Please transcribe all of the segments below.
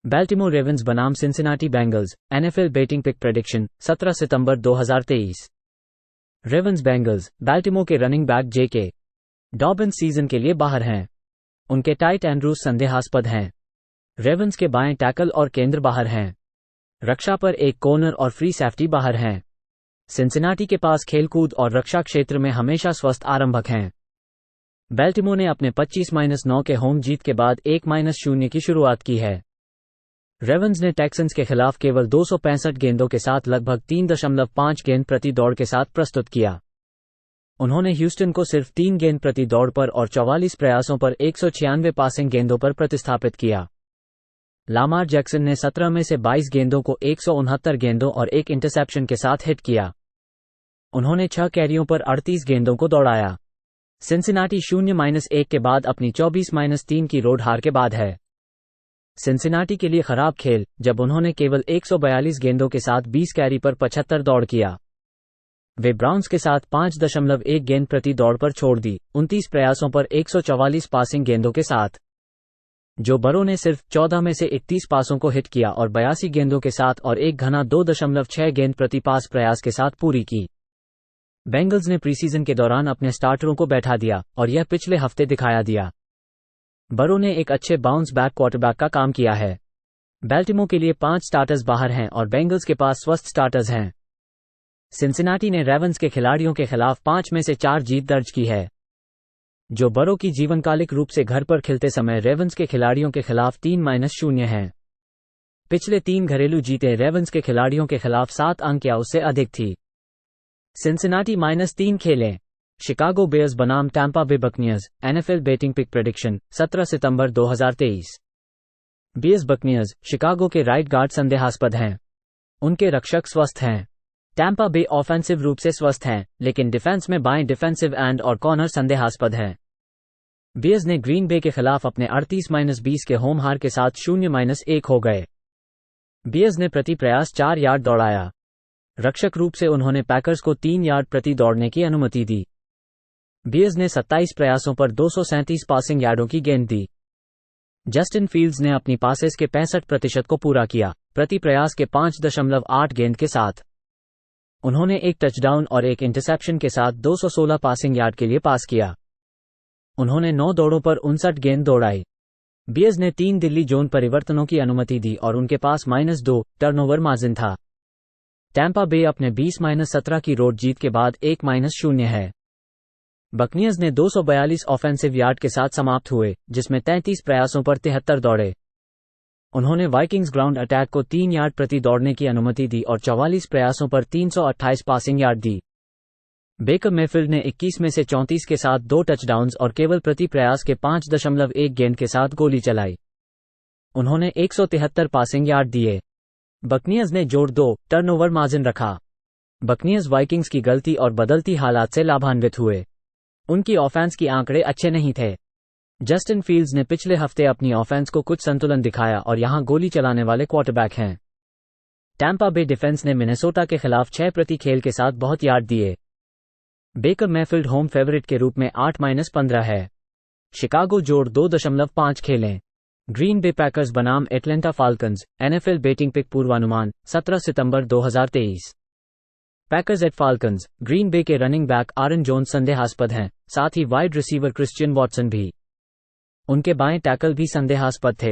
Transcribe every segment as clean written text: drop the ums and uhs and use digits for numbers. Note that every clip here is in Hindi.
बैल्टिमोर रेवन्स बनाम Cincinnati Bengals, NFL betting pick prediction 17 सितंबर 2023। रेवन्स बेंगल्स, बैल्टिमोर के running back JK Dobbins season के लिए बाहर हैं। उनके टाइट एंड्रूज संदेहास्पद हैं। रेवन्स के बाएं टैकल और केंद्र बाहर हैं। रक्षा पर एक कॉर्नर और फ्री सेफ्टी बाहर हैं। सिंसिनाटी के पास खेलकूद और रक्षा क्षेत्र में हमेशा स्वस्थ आरंभक हैं। बैल्टिमोर ने अपने 25-9 के होम जीत के बाद 1-0 की शुरुआत की है। रेवन्स ने टेक्सन्स के खिलाफ केवल 265 गेंदों के साथ लगभग 3.5 गेंद प्रति दौड़ के साथ प्रस्तुत किया। उन्होंने ह्यूस्टन को सिर्फ 3 गेंद प्रति दौड़ पर और 44 प्रयासों पर 196 पासिंग गेंदों पर प्रतिस्थापित किया। लामार जैक्सन ने 17 में से 22 गेंदों को 169 गेंदों और 1 इंटरसेप्शन के साथ हिट किया। उन्होंने 6 कैरियों पर 38 गेंदों को दौड़ाया। सिंसिनाटी 0-1 के बाद अपनी 24-3 की रोड हार के बाद है। सिंसिनाटी के लिए खराब खेल, जब उन्होंने केवल 142 गेंदों के साथ 20 कैरी पर 75 दौड़ किया। वे ब्राउन्स के साथ 5.1 गेंद प्रति दौड़ पर छोड़ दी, 29 प्रयासों पर 144 पासिंग गेंदों के साथ। जो बरो ने सिर्फ 14 में से 31 पासों को हिट किया और 82 गेंदों के साथ और एक घना 2.6 गेंद प्रति पास प्रयास के साथ पूरी की। बेंगल्स ने प्रीसीजन के दौरान अपने स्टार्टरों को बैठा दिया और यह पिछले हफ्ते दिखाया दिया। बरो ने एक अच्छे बाउंस बैक क्वार्टरबैक का काम किया है। बैल्टिमोर के लिए 5 स्टार्टर्स बाहर हैं और बेंगल्स के पास स्वस्थ स्टार्टर्स हैं। सिंसिनाटी ने रेवन्स के खिलाड़ियों के खिलाफ 5 में से 4 जीत दर्ज की है। जो बरो की जीवनकालिक रूप से घर पर खेलते समय रेवन्स के खिलाड़ियों के खिलाफ 3-0 हैं। पिछले 3 घरेलू जीतें रेवन्स के खिलाड़ियों के खिलाफ 7 अंक या उससे अधिक थी। सिंसिनाटी -3 खेलें। शिकागो बेयर्स बनाम Tampa Bay Buccaneers, NFL betting pick prediction 17 सितंबर 2023। बेयर्स बकनियर्स, शिकागो के राइट गार्ड संदेहास्पद हैं। उनके रक्षक स्वस्थ हैं। टैम्पा बे ऑफेंसिव रूप से स्वस्थ हैं, लेकिन डिफेंस में बाएं डिफेंसिव एंड और कॉर्नर संदेहास्पद हैं। बेयर्स ने ग्रीन बे के खिलाफ अपने 38-20 के होम हार के साथ 0-1 हो गए। बेयर्स ने प्रति प्रयास 4 यार्ड दौड़ाया। रक्षक रूप से उन्होंने पैकर्स को 3 यार्ड प्रति दौड़ने की अनुमति दी। बेयर्स ने 27 प्रयासों पर 237 पासिंग यार्डों की गेंद दी। जस्टिन फील्ड्स ने अपनी पासेस के 65% को पूरा किया, प्रति प्रयास के 5.8 गेंद के साथ। उन्होंने एक टचडाउन और एक इंटरसेप्शन के साथ 216 पासिंग यार्ड के लिए पास किया। उन्होंने 9 दौड़ों पर 59 गेंद दौड़ाई। बेयर्स ने 3 दिल्ली जोन परिवर्तनों की अनुमति दी और उनके पास -2 टर्नओवर मार्जिन था। टैम्पा बे अपने 20-17 की रोड जीत के बाद 1-0 है। बकनियर्स ने 242 ऑफेंसिव यार्ड के साथ समाप्त हुए, जिसमें 33 प्रयासों पर 73 दौड़े। उन्होंने वाइकिंग्स ग्राउंड अटैक को 3 यार्ड प्रति दौड़ने की अनुमति दी और 44 प्रयासों पर 328 पासिंग यार्ड दी। बेकर मेफील्ड ने 21 में से 34 के साथ 2 टचडाउन्स और केवल प्रति प्रयास के 5.1 गेंद के साथ गोली चलाई। उन्होंने 173 पासिंग यार्ड दिए। बकनियर्स ने जोड़ 2 टर्नओवर मार्जिन रखा। बकनियर्स वाइकिंग्स की गलती और बदलती हालात से लाभान्वित हुए। उनकी ऑफेंस की आंकड़े अच्छे नहीं थे। जस्टिन फील्ड्स ने पिछले हफ्ते अपनी ऑफेंस को कुछ संतुलन दिखाया और यहां गोली चलाने वाले क्वार्टरबैक हैं। टैम्पा बे डिफेंस ने मिनेसोटा के खिलाफ 6 प्रति खेल के साथ बहुत यार्ड दिए। बेकर मेफील्ड होम फेवरेट के रूप में 8-15 है। शिकागो जोड़ 2.5 खेलें। ग्रीन बे पैकर्स बनाम Atlanta Falcons, NFL betting pick पूर्वानुमान 17 सितंबर 2023। Packers at Falcons, Green Bay के रनिंग बैक आरन जोन्स संदेहास्पद हैं, साथ ही वाइड रिसीवर क्रिश्चियन वॉटसन भी। उनके बाएं टैकल भी संदेहास्पद थे।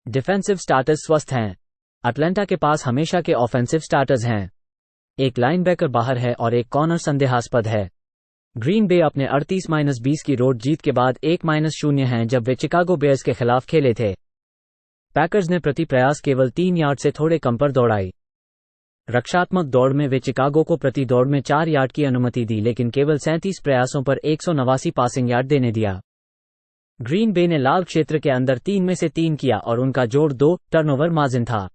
डिफेंसिव स्टार्टर्स स्वस्थ हैं। अटलांटा के पास हमेशा के ऑफेंसिव स्टार्टर्स हैं। एक लाइनबैकर बाहर है और एक कॉर्नर संदेहास्पद है। ग्रीन बे अपने 38-20 की रोड जीत के बाद 1-0 हैं जब वे चिकागो बेयर्स के खिलाफ खेले थे। पैकर्स ने प्रति प्रयास केवल 3 यार्ड से थोड़े कम पर दौड़ाई। रक्षात्मक दौड़ में वे चिकागो को प्रति दौड़ में 4 यार्ड की अनुमति दी, लेकिन केवल 37 प्रयासों पर 189 पासिंग यार्ड देने दिया। ग्रीन बे ने लाल क्षेत्र के अंदर 3 में से 3 किया और उनका जोड़ 2 टर्नओवर मार्जिन था।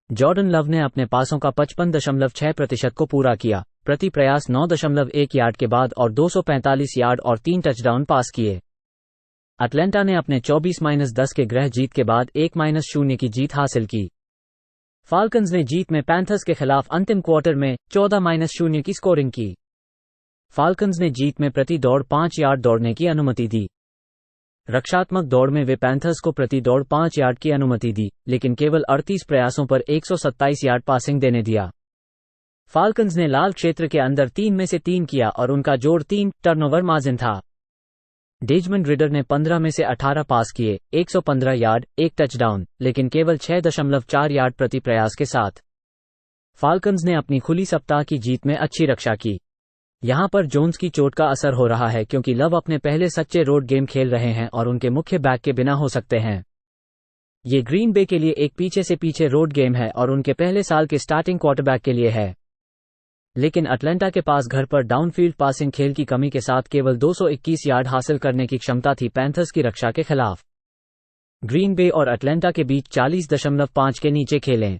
जॉर्डन लव ने अपने पासों का 55.6% को पूरा किया, प्रति प्रयास 9.1 यार्ड के बाद और 245 यार्ड और 3 टचडाउन पास किए। अटलांटा ने अपने 24-10 के गृह जीत के बाद 1-0 की जीत हासिल की। फाल्कन्स ने जीत में पैंथर्स के खिलाफ अंतिम क्वार्टर में 14-0 की स्कोरिंग की। फाल्कन्स ने जीत में प्रति दौड़ 5 यार्ड दौड़ने की अनुमति दी। रक्षात्मक दौड़ में वे पैंथर्स को प्रति दौड़ 5 यार्ड की अनुमति दी, लेकिन केवल 38 प्रयासों पर 127 यार्ड पासिंग देने दिया। फाल्कन्स ने लाल क्षेत्र के अंदर 3 में से 3 किया और उनका जोड़ 3 टर्नओवर मार्जिन था। डेजमंड रिडर ने 15 में से 18 पास किए, 115 यार्ड, 1 टचडाउन, लेकिन केवल 6.4 यार्ड प्रति प्रयास के साथ। फाल्कन्स ने अपनी खुली सप्ताह की जीत में अच्छी रक्षा की। यहां पर जोन्स की चोट का असर हो रहा है क्योंकि लव अपने पहले सच्चे रोड गेम खेल रहे हैं और उनके मुख्य बैक के बिना हो सकते हैं। ये ग्रीन बे के लिए एक पीछे से पीछे रोड गेम है और उनके पहले साल के स्टार्टिंग क्वार्टरबैक के लिए है। लेकिन अटलांटा के पास घर पर डाउनफील्ड पासिंग खेल की कमी के साथ केवल 221 यार्ड हासिल करने की क्षमता थी पैंथर्स की रक्षा के खिलाफ। ग्रीन बे और अटलांटा के बीच 40.5 के नीचे खेलें।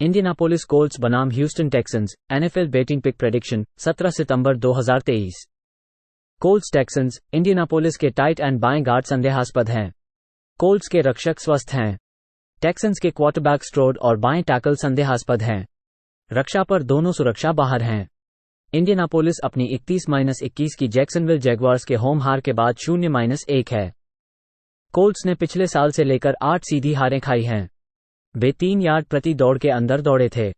इंडियानापोलिस कोल्ट्स बनाम Houston Texans, NFL betting pick prediction, 17 सितंबर 2023। कोल्ट्स टेक्सन्स, इंडियानापोलिस के टाइट एंड बाएं गार्ड संदेहास्पद हैं। कोल्ट्स के रक्षक स्वस्थ हैं। टेक्सन्स के क्वार्टरबैक स्ट्रोड और बाएं टैकल संदेहास्पद हैं। रक्षा पर दोनों सुरक्षा बाहर हैं। इंडियानापोलिस अपनी 31-21 की जैक्सनविल जैगवार्स के होम हार के बाद 0-1 है। कोल्ट्स ने पिछले साल से लेकर 8 सीधी हारें खाई हैं। वे 3 यार्ड प्रति दौड़ के अंदर दौड़े थे।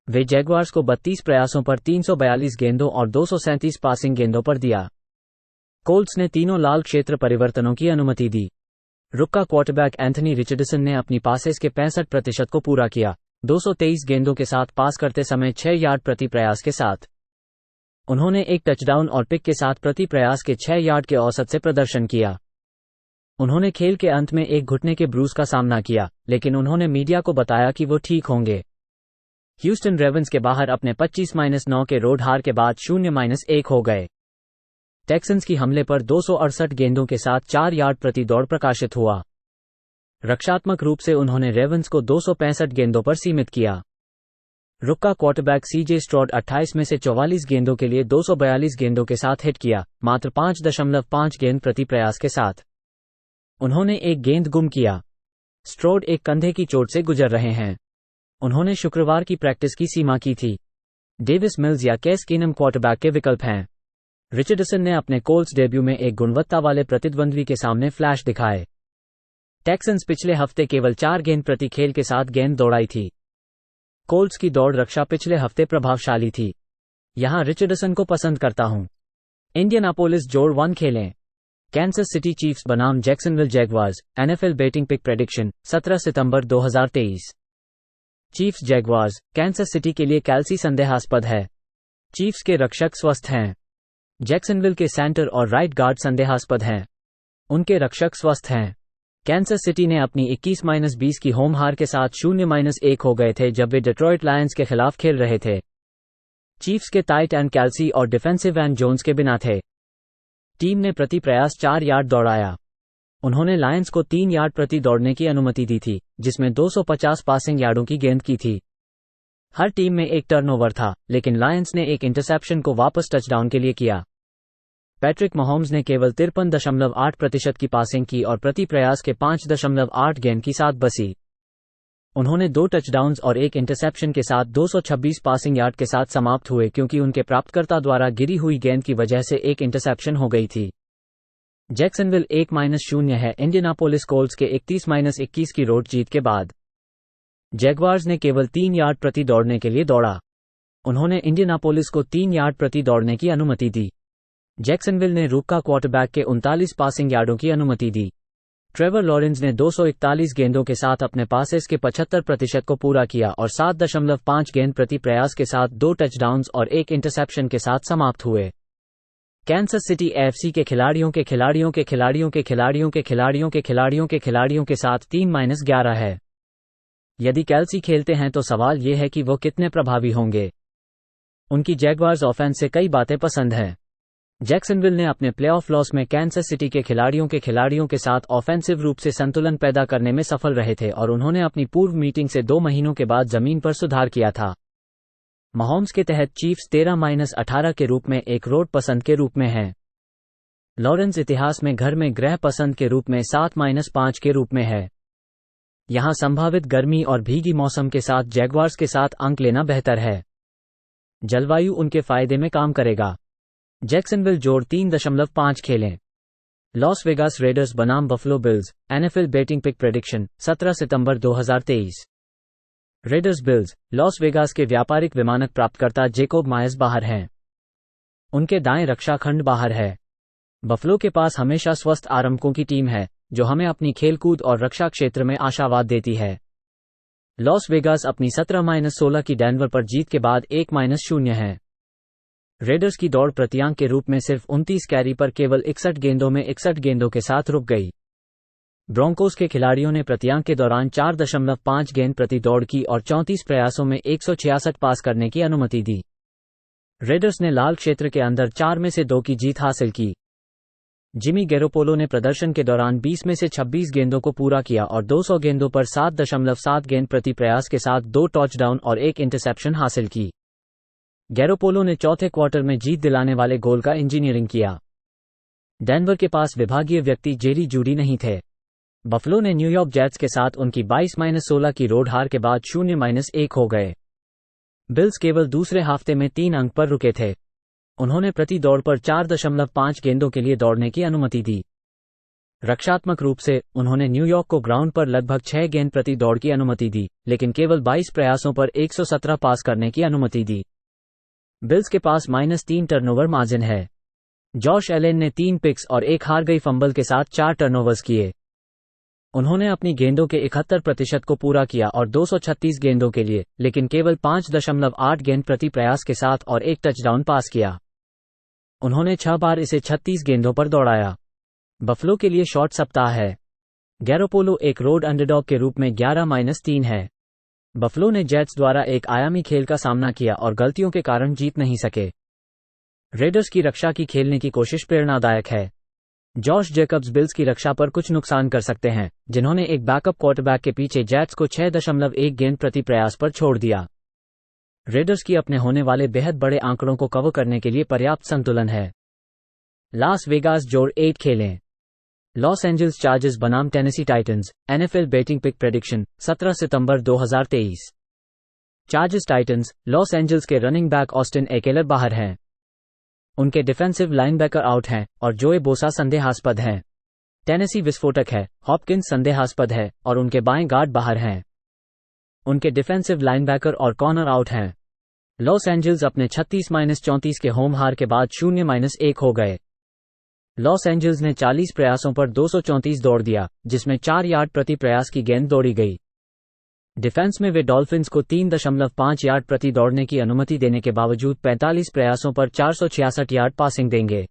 वे जैगवार्स को 32 प्रयासों पर 342 गेंदों और 237 पासिंग गेंदों पर दिया। कोल्ट्स ने तीनों लाल क्षेत्र परिवर्तनों की अनुमति दी। रुक्का क्वार्टरबैक एंथनी रिचर्डसन ने अपनी पासेस के 65% को पूरा किया, 223 गेंदों के साथ पास करते समय 6 यार्ड प्रति प्रयास के साथ। उन्होंने एक टचडाउन और पिक के साथ प्रति प्रयास के 6 यार्ड के औसत से प्रदर्शन किया। उन्होंने खेल के अंत में एक घुटने के ब्रूस का सामना किया, लेकिन उन्होंने मीडिया को बताया कि वो ठीक होंगे। ह्यूस्टन रेवंस के बाहर अपने 25-9 के रोड हार के बाद 0-1 हो गए। टेक्सन्स की हमले पर 268 गेंदों के साथ 4 यार्ड प्रति दौड़ प्रकाशित हुआ। रक्षात्मक रूप से उन्होंने रेवंस को 265 गेंदों पर सीमित किया। रुक्का क्वार्टरबैक सीजे स्ट्रॉड 28 में से 44 गेंदों के लिए 242 गेंदों के साथ हिट किया, मात्र 5.5 गेंद प्रति प्रयास के साथ। उन्होंने एक गेंद गुम किया। स्ट्रोड एक कंधे की चोट से गुजर रहे हैं। उन्होंने शुक्रवार की प्रैक्टिस की सीमा की थी। डेविस मिल्स या केस कीनम क्वार्टरबैक के विकल्प हैं। रिचर्डसन ने अपने कोल्ट्स डेब्यू में एक गुणवत्ता वाले प्रतिद्वंद्वी के सामने फ्लैश दिखाए। टेक्सन्स पिछले हफ्ते केवल 4 गेंद प्रति खेल के साथ गेंद दौड़ाई थी। कोल्ट्स की दौड़ रक्षा पिछले हफ्ते प्रभावशाली थी। यहां रिचर्डसन को पसंद करता हूं। इंडियानापोलिस जोड़ 1 खेलें। कैंसस सिटी चीफ्स बनाम Jacksonville Jaguars, NFL betting pick prediction, 17 सितंबर 2023। चीफ्स जैगवार्स, कैंसस सिटी के लिए कैल्सी संदेहास्पद है। चीफ्स के रक्षक स्वस्थ हैं। जैक्सनविल के सेंटर और राइट गार्ड संदेहास्पद हैं। उनके रक्षक स्वस्थ हैं। कैंसस सिटी ने अपनी 21-20 की होम हार के साथ 0-1 हो गए थे जब वे डेट्रॉइट लायंस के खिलाफ खेल रहे थे। चीफ्स के टाइट एंड कैल्सी और डिफेंसिव एंड जोन्स के बिना थे। टीम ने प्रति प्रयास 4 यार्ड दौड़ाया। उन्होंने लायंस को 3 यार्ड प्रति दौड़ने की अनुमति दी थी, जिसमें 250 पासिंग यार्डों की गेंद की थी। हर टीम में एक टर्नओवर था, लेकिन लायंस ने एक इंटरसेप्शन को वापस टचडाउन के लिए किया। पैट्रिक महोम्स ने केवल 53.8% की पासिंग की और प्रति प्रयास के 5.8 गेंद की साथ बसी। उन्होंने 2 टचडाउन्स और एक इंटरसेप्शन के साथ 226 पासिंग यार्ड के साथ समाप्त हुए क्योंकि उनके प्राप्तकर्ता द्वारा गिरी हुई गेंद की वजह से एक इंटरसेप्शन हो गई थी। जैक्सनविल 1-0 है इंडियानापोलिस कोल्ट्स के 31-21 की रोड जीत के बाद। जैगवार्स ने केवल 3 यार्ड प्रति दौड़ने के लिए दौड़ा। उन्होंने इंडियानापोलिस को 3 यार्ड प्रति दौड़ने की अनुमति दी। जैक्सनविल ने रुक्का क्वार्टरबैक के 39 पासिंग यार्डों की अनुमति दी। ट्रेवर लॉरेंस ने 241 गेंदों के साथ अपने पासेस के 75% को पूरा किया और 7.5 गेंद प्रति प्रयास के साथ 2 टचडाउन्स और एक इंटरसेप्शन के साथ समाप्त हुए। कैंसस सिटी एफसी के खिलाड़ियों के खिलाड़ियों के खिलाड़ियों के खिलाड़ियों के खिलाड़ियों के खिलाड़ियों के खिलाड़ियों के साथ 3-11 है। यदि कैल्सी खेलते हैं तो सवाल यह है कि वो कितने प्रभावी होंगे। उनकी जैगवार्स ऑफेंस से कई बातें पसंद हैं। जैक्सनविल ने अपने प्लेऑफ लॉस में कैंसस सिटी के खिलाड़ियों के साथ ऑफेंसिव रूप से संतुलन पैदा करने में सफल रहे थे और उन्होंने अपनी पूर्व मीटिंग से 2 महीनों के बाद जमीन पर सुधार किया था। महोम्स के तहत चीफ्स 13-18 के रूप में एक रोड पसंद के रूप में हैं। लॉरेंस इतिहास में घर में गृह पसंद के रूप में 7-5 के रूप में है। यहां संभावित गर्मी और भीगी मौसम के साथ जैगवार्स के साथ अंक लेना बेहतर है। जलवायु उनके फायदे में काम करेगा। जैक्सनविल जोड़ 3.5 खेलें। लॉस वेगास रेडर्स बनाम Buffalo Bills, NFL betting pick prediction 17 सितंबर 2023। रेडर्स बिल्स, लॉस वेगास के व्यापारिक विमानक प्राप्तकर्ता जेकोब मायर्स बाहर हैं। उनके दाएं रक्षा खंड बाहर है। बफलो के पास हमेशा स्वस्थ आरंभकों की टीम है, जो हमें अपनी खेलकूद और रक्षा क्षेत्र में आशावाद देती है। लॉस वेगास अपनी 17-16 की डेनवर पर जीत के बाद 1-0 है। रेडर्स की दौड़ प्रतियांक के रूप में सिर्फ 29 कैरी पर केवल 61 गेंदों में 61 गेंदों के साथ रुक गई। ब्रोंकोस के खिलाड़ियों ने प्रतियांक के दौरान 4.5 गेंद प्रति दौड़ की और 34 प्रयासों में 166 पास करने की अनुमति दी। रेडर्स ने लाल क्षेत्र के अंदर 4 में से 2 की जीत हासिल की। जिमी गैरोपोलो ने प्रदर्शन के दौरान 20 में से 26 गेंदों को पूरा किया और 200 गेंदों पर 7.7 गेंद प्रति प्रयास के साथ 2 टचडाउन और 1 इंटरसेप्शन हासिल की। गैरोपोलो ने चौथे क्वार्टर में जीत दिलाने वाले गोल का इंजीनियरिंग किया। डेनवर के पास विभागीय व्यक्ति जेरी जूडी नहीं थे। बफलो ने न्यूयॉर्क जेट्स के साथ उनकी 22-16 की रोड हार के बाद 0-1 हो गए। बिल्स केवल दूसरे हफ्ते में 3 अंक पर रुके थे। उन्होंने प्रति दौड़ पर 4.5 गेंदों के लिए दौड़ने की अनुमति दी। रक्षात्मक रूप से, उन्होंने न्यूयॉर्क को ग्राउंड पर लगभग 6 गेंद प्रति दौड़ की अनुमति दी, लेकिन केवल 22 प्रयासों पर 117 पास करने की अनुमति दी। बिल्स के पास -3 टर्नओवर मार्जिन है। जॉश एलेन ने 3 पिक्स और 1 हार गई फंबल के साथ 4 टर्नओवर्स किए। उन्होंने अपनी गेंदों के 71% को पूरा किया और 236 गेंदों के लिए, लेकिन केवल 5.8 गेंद प्रति प्रयास के साथ और 1 टचडाउन पास किया। उन्होंने 6 बार इसे 36 गेंदों पर दौड़ाया। बफलो के लिए शॉर्ट सप्ताह है। गैरोपोलो एक रोड अंडरडॉग के रूप में 11-3 है। बफलो ने जेट्स द्वारा एक आयामी खेल का सामना किया और गलतियों के कारण जीत नहीं सके। रेडर्स की रक्षा की खेलने की कोशिश प्रेरणादायक है। जॉश जैकब्स बिल्स की रक्षा पर कुछ नुकसान कर सकते हैं, जिन्होंने एक बैकअप क्वार्टरबैक के पीछे जेट्स को 6.1 गेंद प्रति प्रयास पर छोड़ दिया। रेडर्स की अपने होने वाले बेहद बड़े आंकड़ों को कवर करने के लिए पर्याप्त संतुलन है। लास वेगास जोड़ 8 खेलें। लॉस एंजल्स चार्जर्स बनाम Tennessee Titans, NFL betting pick prediction 17 सितंबर 2023। चार्जर्स टाइटंस, लॉस एंजल्स के रनिंग बैक ऑस्टिन एकेलर बाहर हैं। उनके डिफेंसिव लाइनबैकर आउट हैं और जोए बोसा संदेहास्पद हैं। टेनेसी विस्फोटक है, हॉपकिंस संदेहास्पद है और उनके बाएं गार्ड बाहर हैं। उनके डिफेंसिव लाइनबैकर और कॉर्नर आउट हैं। लॉस एंजल्स अपने 36-34 के होम हार के बाद 0-1 हो गए। लॉस एंजल्स ने 40 प्रयासों पर 234 दौड़ दिया, जिसमें 4 यार्ड प्रति प्रयास की गेंद दौड़ी गई। डिफेंस में वे डॉल्फिन्स को 3.5 यार्ड प्रति दौड़ने की अनुमति देने के बावजूद 45 प्रयासों पर 466 यार्ड पासिंग देंगे।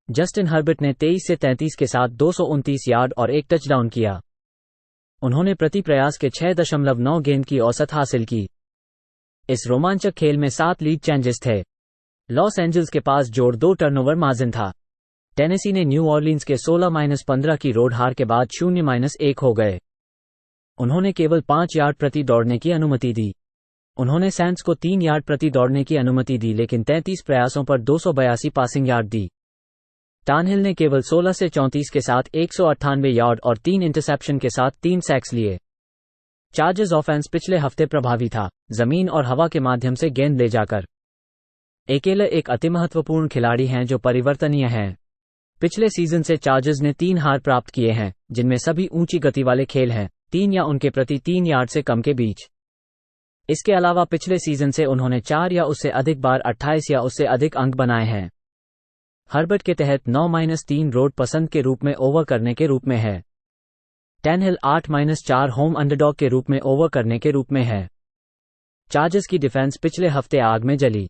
जस्टिन हर्बर्ट ने 23 से 33 के साथ 229 यार्ड और 1 टचडाउन किया। उन्होंने प्रति प्रयास के 6.9 गेंद की औसत हासिल की। इस रोमांचक खेल में 7 लीड चेंजेस थे। लॉस एंजल्स के पास जोड़ 2 टर्नओवर मार्जिन था। टेनेसी ने न्यू ऑर्लिन्स के 16-15 की रोड हार के बाद 0-1 हो गए। उन्होंने केवल 5 यार्ड प्रति दौड़ने की अनुमति दी। उन्होंने सैंट्स को 3 यार्ड प्रति दौड़ने की अनुमति दी, लेकिन 33 प्रयासों पर 282 पासिंग यार्ड दी। टानहिल ने केवल 16 से 34 के साथ 198 यार्ड और 3 इंटरसेप्शन के साथ 3 सैक्स लिए। चार्जर्स ऑफेंस पिछले हफ्ते प्रभावी था, जमीन और हवा के माध्यम से गेंद ले जाकर। एकेलर एक अतिमहत्वपूर्ण खिलाड़ी हैं जो परिवर्तनीय हैं। पिछले सीजन से चार्जर्स ने 3 हार प्राप्त किए हैं, जिनमें सभी ऊंची गति वाले खेल हैं, 3 या उनके प्रति 3 यार्ड से कम के बीच। इसके अलावा पिछले सीजन से उन्होंने 4 या उससे अधिक बार 28 या उससे अधिक अंक बनाए हैं। हर्बर्ट के तहत 9-3 रोड पसंद के रूप में ओवर करने के रूप में है। टैनहिल 8-4 होम अंडरडॉग के रूप में ओवर करने के रूप में है। चार्जर्स की डिफेंस पिछले हफ्ते आग में जली।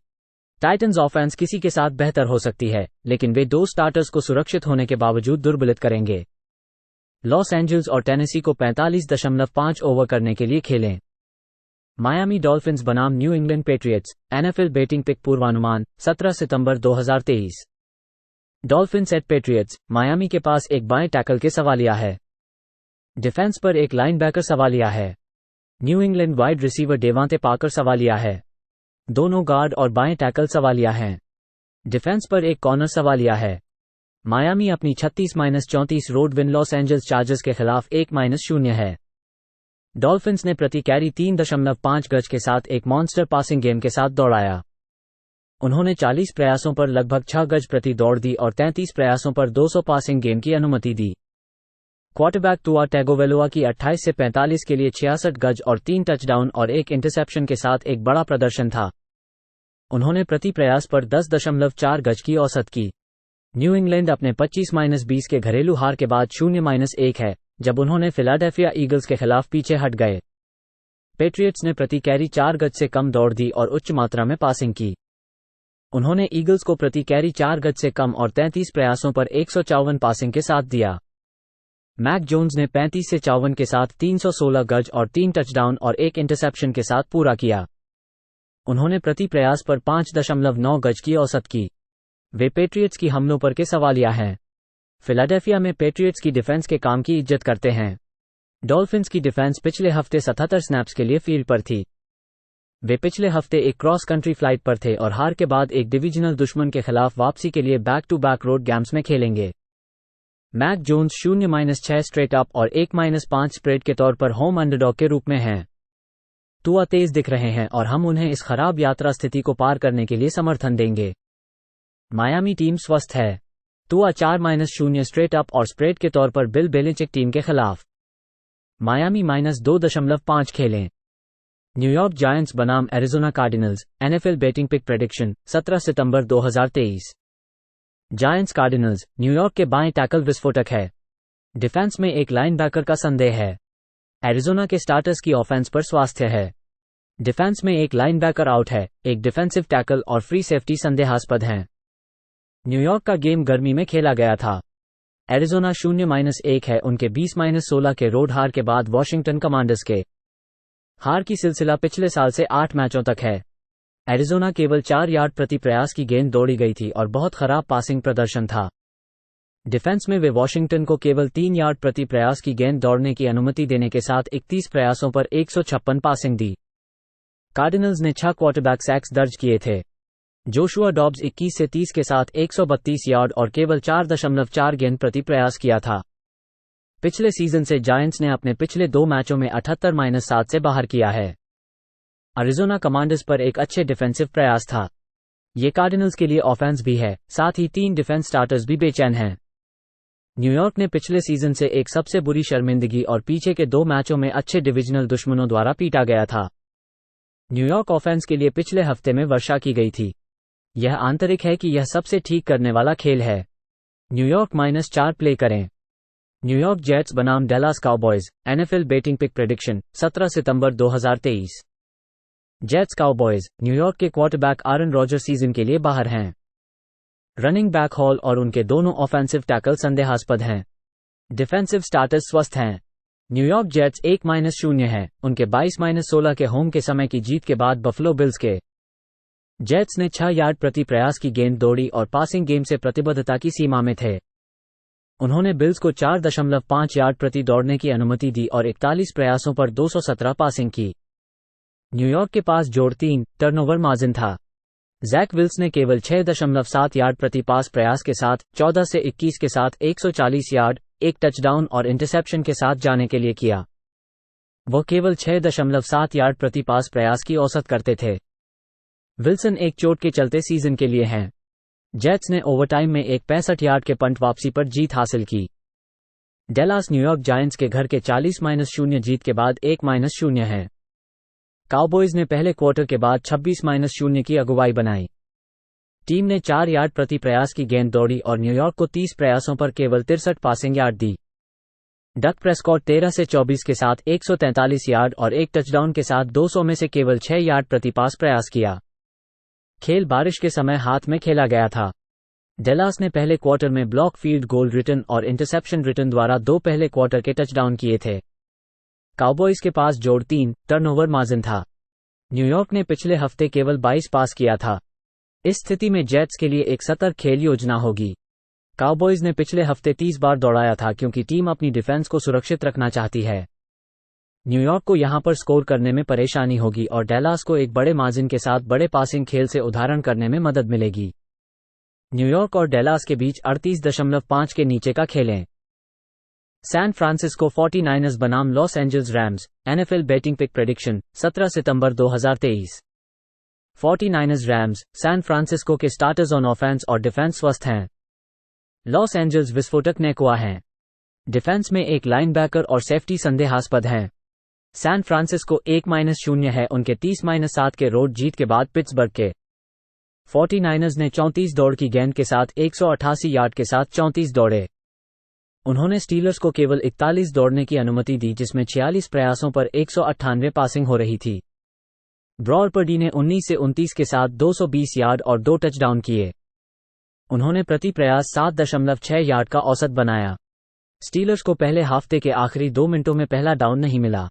टाइटंस ऑफेंस किसी के साथ बेहतर हो सकती है, लेकिन वे 2 स्टार्टर्स को सुरक्षित होने के बावजूद दुर्बलित करेंगे। लॉस एंजल्स और टेनेसी को 45.5 ओवर करने के लिए खेलें। मायामी डॉल्फिन्स बनाम New England Patriots, NFL betting pick पूर्वानुमान 17 सितंबर 2023। डॉल्फिन्स एट पेट्रियट्स, मायामी के पास एक बाएं टैकल के सवालिया है। डिफेंस पर एक लाइनबैकर सवालिया है। न्यू इंग्लैंड वाइड रिसीवर डेवांते पाकर सवालिया है। दोनों गार्ड और बाएं टैकल सवालिया हैं। डिफेंस पर एक कॉर्नर सवालिया है। मायामी अपनी 36-34 road win loss Angeles chargers के खिलाफ 1-0 है। डॉल्फिन्स ने प्रति कैरी 3.5 गज के साथ एक मॉन्स्टर पासिंग गेम के साथ दौड़ाया। उन्होंने 40 प्रयासों पर लगभग 6 गज प्रति दौड़ दी और 33 प्रयासों पर 200 पासिंग गेम की अनुमति दी। क्वार्टरबैक तुआ टैगोवेलोआ की 28 से 45 के लिए 66 गज और 3 टचडाउन और 1 इंटरसेप्शन के साथ एक बड़ा प्रदर्शन था। उन्होंने प्रति प्रयास पर 10.4 गज की औसत की। न्यू इंग्लैंड अपने 25-20 के घरेलू हार के बाद 0-1 है, जब उन्होंने फिलाडेल्फिया ईगल्स के खिलाफ पीछे हट गए। पेट्रियट्स ने प्रति कैरी 4 गज से कम दौड़ दी और उच्च मात्रा में पासिंग की। उन्होंने ईगल्स को प्रति कैरी 4 गज से कम और 33 प्रयासों पर 154 पासिंग के साथ दिया। मैक जोन्स ने 35 से 54 के साथ 316 गज और 3 टचडाउन और 1 इंटरसेप्शन के साथ पूरा किया। उन्होंने प्रति प्रयास पर 5.9 गज की औसत की। वे पेट्रियट्स की हमलों पर के सवालिया हैं। फिलाडेल्फिया में पेट्रियट्स की डिफेंस के काम की इज्जत करते हैं। डॉल्फिन्स की डिफेंस पिछले हफ्ते 77 स्नैप्स के लिए फील्ड पर थी। वे पिछले हफ्ते एक क्रॉस कंट्री फ्लाइट पर थे और हार के बाद एक डिवीजनल दुश्मन के खिलाफ वापसी के लिए back to back road games में खेलेंगे। मैक जोन्स 0-6 स्ट्रेट अप और 1-5 स्प्रेड के तौर पर होम अंडरडॉग के रूप में हैं। तुआ तेज दिख रहे हैं और हम उन्हें इस खराब यात्रा स्थिति को पार करने के लिए समर्थन देंगे। मायामी टीम स्वस्थ है। तुआ 4-0 स्ट्रेट अप और स्प्रेड के तौर पर बिल बेलिचिक टीम के खिलाफ। मायामी -2.5 खेलें। न्यूयॉर्क जायंट्स बनाम Arizona Cardinals, NFL betting pick prediction 17 सितंबर 2023। जायंट्स कार्डिनल्स, न्यूयॉर्क के बाएं टैकल विस्फोटक है। डिफेंस में एक लाइनबैकर का संदेह है। एरिजोना के स्टार्टर्स की ऑफेंस पर स्वास्थ्य है। डिफेंस में एक लाइनबैकर आउट है, एक डिफेंसिव टैकल और फ्री सेफ्टी संदेहास्पद हैं। न्यूयॉर्क का गेम गर्मी में खेला गया था। एरिजोना 0-1 है उनके 20-16 के रोड हार के बाद वॉशिंगटन कमांडर्स के हार की सिलसिला पिछले साल से 8 मैचों तक है। एरिजोना केवल 4 यार्ड प्रति प्रयास की गेंद दौड़ी गई थी और बहुत खराब पासिंग प्रदर्शन था। डिफेंस में वे वॉशिंगटन को केवल 3 यार्ड प्रति प्रयास की गेंद दौड़ने की अनुमति देने के साथ 31 प्रयासों पर 156 पासिंग दी। कार्डिनल्स ने 6 क्वार्टरबैक सैक्स दर्ज किए थे। जोशुआ डॉब्स 21 से 30 के साथ 132 यार्ड और केवल 4.4 गेंद प्रति प्रयास किया था। पिछले सीजन से जायंट्स ने अपने पिछले 2 मैचों में 78-7 से बाहर किया है। एरिजोना कमांडर्स पर एक अच्छे डिफेंसिव प्रयास था। ये कार्डिनल्स के लिए ऑफेंस भी है, साथ ही 3 डिफेंस स्टार्टर्स भी बेचैन हैं। न्यूयॉर्क ने पिछले सीजन से एक सबसे बुरी शर्मिंदगी और पीछे के 2 मैचों में अच्छे डिविजनल दुश्मनों द्वारा पीटा गया था। न्यूयॉर्क ऑफेंस के लिए पिछले हफ्ते में वर्षा की गई थी। यह आंतरिक है कि यह सबसे ठीक करने वाला खेल है। न्यूयॉर्क -4 प्ले करें। न्यूयॉर्क जेट्स बनाम Dallas Cowboys, NFL betting pick prediction 17 सितंबर 2023। जेट्स काउबॉयज, न्यूयॉर्क के क्वार्टरबैक आरन रॉजर्स सीजन के लिए बाहर हैं। रनिंग बैक हॉल और उनके दोनों ऑफेंसिव टैकल संदेहास्पद हैं। डिफेंसिव स्टार्टर्स स्वस्थ हैं। न्यूयॉर्क जेट्स 1-0 है उनके 22-16 के होम के समय की जीत के बाद बफलो बिल्स के। जेट्स ने 6 यार्ड प्रति प्रयास की गेंद दौड़ी और पासिंग गेम से प्रतिबद्धता की सीमा में थे। उन्होंने बिल्स को 4.5 यार्ड प्रति दौड़ने की अनुमति दी और 41 प्रयासों पर 217 पासिंग की। न्यूयॉर्क के पास जोड़ 3 टर्नओवर मार्जिन था। जैक विल्स ने केवल 6.7 यार्ड प्रति पास प्रयास के साथ 14 से 21 के साथ 140 यार्ड, एक टचडाउन और इंटरसेप्शन के साथ जाने के लिए किया। वह केवल 6.7 यार्ड प्रति पास प्रयास की औसत करते थे। विल्सन एक चोट के चलते सीजन के लिए हैं। जेट्स ने ओवरटाइम में एक 65 यार्ड के पंट वापसी पर जीत हासिल की। डैलास न्यूयॉर्क जायंट्स के घर के 40-0 जीत के बाद 1-0 है। काउबॉयज ने पहले क्वार्टर के बाद 26-0 की अगुवाई बनाई। टीम ने 4 यार्ड प्रति प्रयास की गेंद दौड़ी और न्यूयॉर्क को 30 प्रयासों पर केवल 63 पासिंग यार्ड दी। डक प्रेस्कॉट 13 से 24 के साथ 143 यार्ड और एक टचडाउन के साथ 200 में से केवल 6 यार्ड प्रति पास प्रयास किया। खेल बारिश के समय हाथ में खेला गया था। डैलास ने पहले क्वार्टर में ब्लॉक फील्ड गोल रिटर्न और इंटरसेप्शन रिटर्न द्वारा 2 पहले क्वार्टर के टचडाउन किए थे। काउबॉयज के पास जोड़ 3 टर्नओवर मार्जिन था। न्यूयॉर्क ने पिछले हफ्ते केवल 22 पास किया था। इस स्थिति में जेट्स के लिए एक सतर्क खेल योजना होगी। काउबॉयज ने पिछले हफ्ते 30 बार दौड़ाया था क्योंकि टीम अपनी डिफेंस को सुरक्षित रखना चाहती है। न्यूयॉर्क को यहां पर स्कोर करने में परेशानी होगी और डैलास को एक बड़े मार्जिन के साथ बड़े पासिंग खेल से उदाहरण करने में मदद मिलेगी। न्यूयॉर्क और डैलास के बीच 38.5 के नीचे का खेलें। सैन फ्रांसिस्को 49ers बनाम Los Angeles Rams, NFL betting pick prediction 17 सितंबर 2023। 49ers रैम्स, सैन फ्रांसिस्को के स्टार्टर्स ऑन ऑफेंस और डिफेंस स्वस्थ हैं। लॉस एंजल्स विस्फोटक नेकुआ हैं। डिफेंस में एक लाइनबैकर और सेफ्टी संदेहास्पद हैं। सैन फ्रांसिस्को 1-0 है उनके 30-7 के रोड जीत के बाद पिट्सबर्ग के 49ers ने 34 दौड़ की गेंद के साथ 188 यार्ड के साथ 34 दौड़े। उन्होंने स्टीलर्स को केवल 41 दौड़ने की अनुमति दी जिसमें 46 प्रयासों पर 198 पासिंग हो रही थी। ब्रॉड पर्डी ने 19 से 29 के साथ 220 यार्ड और 2 टचडाउन किए। उन्होंने प्रति प्रयास 7.6 यार्ड का औसत बनाया। स्टीलर्स को पहले हफ्ते के आखिरी 2 मिनटों में पहला डाउन नहीं मिला।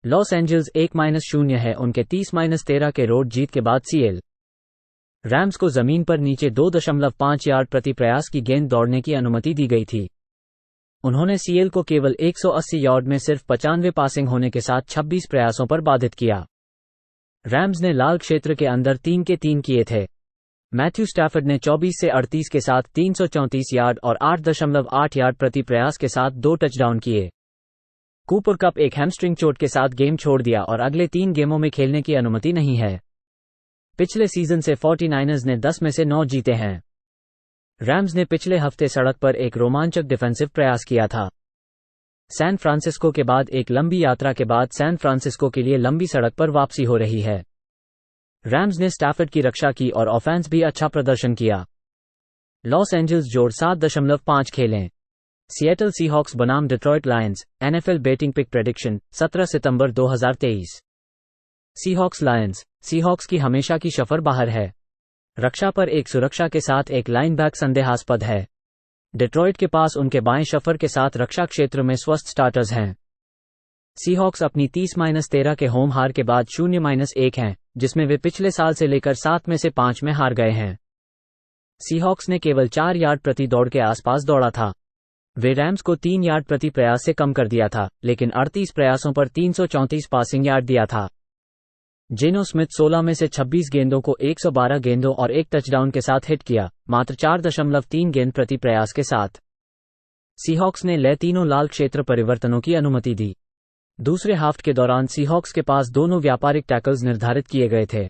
लॉस एंजल्स 1-0 है उनके 30-13 के रोड जीत के बाद सीएल रैम्स को जमीन पर नीचे 2.5 यार्ड प्रति प्रयास की गेंद दौड़ने की अनुमति दी गई थी। उन्होंने सीएल को केवल 180 यार्ड में सिर्फ 95 पासिंग होने के साथ 26 प्रयासों पर बाधित किया। रैम्स ने लाल क्षेत्र के अंदर 3 के 3 किए थे। मैथ्यू स्टैफर्ड ने 24 से 38 के साथ 334 यार्ड और 8.8 यार्ड प्रति प्रयास के साथ 2 टचडाउन किए। कूपर कप एक हैमस्ट्रिंग चोट के साथ गेम छोड़ दिया और अगले 3 गेमों में खेलने की अनुमति नहीं है। पिछले सीजन से 49ers ने 10 में से 9 जीते हैं। रैम्स ने पिछले हफ्ते सड़क पर एक रोमांचक डिफेंसिव प्रयास किया था। सैन फ्रांसिस्को के बाद एक लंबी यात्रा के बाद सैन फ्रांसिस्को के लिए लंबी सड़क पर वापसी हो रही है। रैम्स ने स्टैफर्ड की रक्षा की और ऑफेंस भी अच्छा प्रदर्शन किया। लॉस एंजल्स जोड़ 7.5 खेलें। सिएटल सीहॉक्स बनाम Detroit Lions, NFL betting pick prediction 17 सितंबर 2023। सीहॉक्स लायंस, सीहॉक्स की हमेशा की शफर बाहर है। रक्षा पर एक सुरक्षा के साथ एक लाइनबैक संदेहास्पद है। डिट्रॉइट के पास उनके बाएं शफर के साथ रक्षा क्षेत्र में स्वस्थ स्टार्टर्स हैं। सीहॉक्स अपनी 30-13 के होम हार के बाद 0-1 हैं, जिसमें वे पिछले साल से लेकर 7 में से 5 में हार गए हैं। सीहॉक्स ने केवल 4 यार्ड प्रति दौड़ के आसपास दौड़ा था। वे रैम्स को 3 यार्ड प्रति प्रयास से कम कर दिया था, लेकिन 38 प्रयासों पर 334 पासिंग यार्ड दिया था। जेनो स्मिथ 16 में से 26 गेंदों को 112 गेंदों और 1 टचडाउन के साथ हिट किया, मात्र 4.3 गेंद प्रति प्रयास के साथ। सीहॉक्स ने तीनों लाल क्षेत्र परिवर्तनों की अनुमति दी। दूसरे हाफ के दौरान सीहॉक्स के पास दोनों व्यापारिक टैकल्स निर्धारित किए गए थे।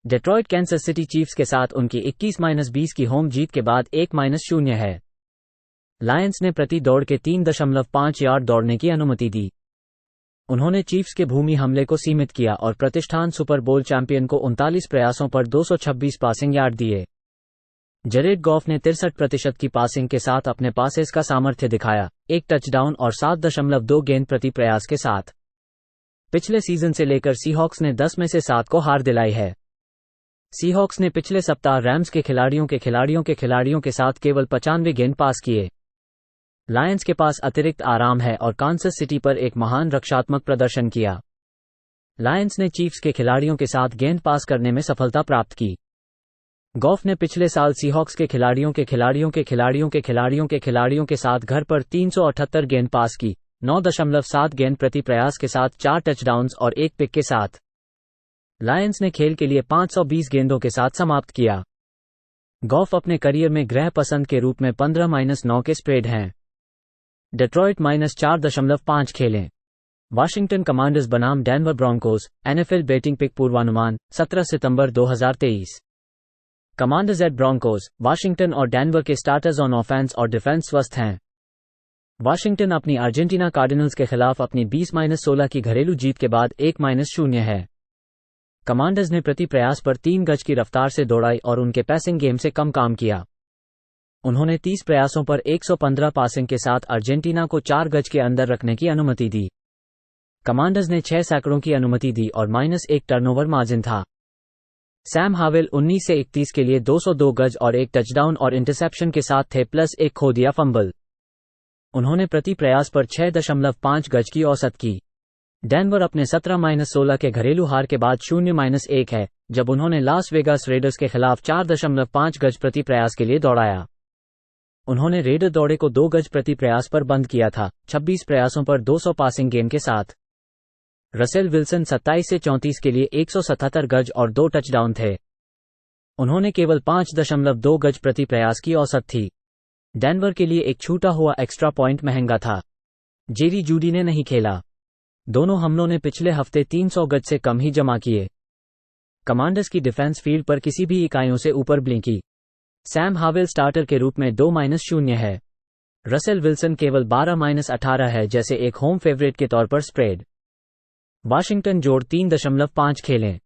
डेट्रॉइट कैंसस सिटी चीफ्स के साथ उनकी 21-20 की होम जीत के बाद 1-0 है। लायंस ने प्रति दौड़ के 3.5 यार्ड दौड़ने की अनुमति दी। उन्होंने चीफ्स के भूमि हमले को सीमित किया और प्रतिष्ठान सुपर बोल चैंपियन को 39 प्रयासों पर 226 पासिंग यार्ड दिए। जरेड गॉफ ने 63% की पासिंग के साथ अपने पासेस का सामर्थ्य दिखाया, 1 टचडाउन और 7.2 गेंद प्रति प्रयास के साथ। पिछले सीजन से लेकर सीहॉक्स ने 10 में से 7 को हार दिलाई है। सीहॉक्स ने पिछले सप्ताह रैम्स के खिलाड़ियों के साथ केवल 95 गेंद पास किए। लायंस के पास अतिरिक्त आराम है और कांसस सिटी पर एक महान रक्षात्मक प्रदर्शन किया। लायंस ने चीफ्स के खिलाड़ियों के साथ गेंद पास करने में सफलता प्राप्त की। गॉफ ने पिछले साल सीहॉक्स के खिलाड़ियों के साथ घर पर 378 गेंद पास की, 9.7 गेंद प्रति प्रयास के साथ 4 टचडाउन्स और 1 पिक के साथ। लायंस ने खेल के लिए 520 गेंदों के साथ समाप्त किया। गॉफ अपने करियर में गृह पसंद के रूप में 15-9 के स्प्रेड हैं। डेट्रॉइट -4.5 खेलें। वाशिंगटन कमांडर्स बनाम डेनवर ब्रॉन्कोस, एनएफएल बेटिंग पिक पूर्वानुमान 17 सितंबर 2023। कमांडर्स एट ब्रॉन्कोस, वाशिंगटन और डेनवर के स्टार्टर्स ऑन ऑफेंस और डिफेंस स्वस्थ हैं। वाशिंगटन अपनी अर्जेंटीना कार्डिनल्स के खिलाफ अपनी 20-16 की घरेलू जीत के बाद 1-0 है। कमांडर्स ने प्रति प्रयास पर 3 गज की रफ्तार से दौड़ाई और उनके पैसिंग गेम से कम काम किया। उन्होंने 30 प्रयासों पर 115 पासिंग के साथ अर्जेंटीना को 4 गज के अंदर रखने की अनुमति दी। कमांडर्स ने 6 सैकड़ों की अनुमति दी और -1 टर्नओवर मार्जिन था। सैम हावेल 19 से 31 के लिए 202 गज और 1 टचडाउन और इंटरसेप्शन के साथ थे, प्लस 1 खो दिया फंबल। उन्होंने प्रति प्रयास पर 6.5 गज की औसत की। डेनवर अपने 17-16 के घरेलू हार के बाद 0-1 है, जब उन्होंने लास वेगास रेडर्स के खिलाफ 4.5 गज प्रति प्रयास के लिए दौड़ाया। उन्होंने रेडर दौड़े को 2 गज प्रति प्रयास पर बंद किया था, 26 प्रयासों पर 200 पासिंग गेम के साथ। रसेल विल्सन 27 से 34 के लिए 177 गज और 2 टचडाउन थे। उन्होंने केवल 5.2 गज प्रति प्रयास की औसत थी। डेनवर के लिए एक छूटा हुआ एक्स्ट्रा पॉइंट महंगा था। जेरी जूडी ने नहीं खेला। दोनों हमलों ने पिछले हफ्ते 300 गज से कम ही जमा किए। कमांडर्स की डिफेंस फील्ड पर किसी भी इकाइयों से ऊपर ब्लिंकी। सैम हावेल स्टार्टर के रूप में 2-0 है। रसेल विल्सन केवल 12-18 है, जैसे एक होम फेवरेट के तौर पर स्प्रेड। वाशिंगटन जोड़ 3.5 खेलें।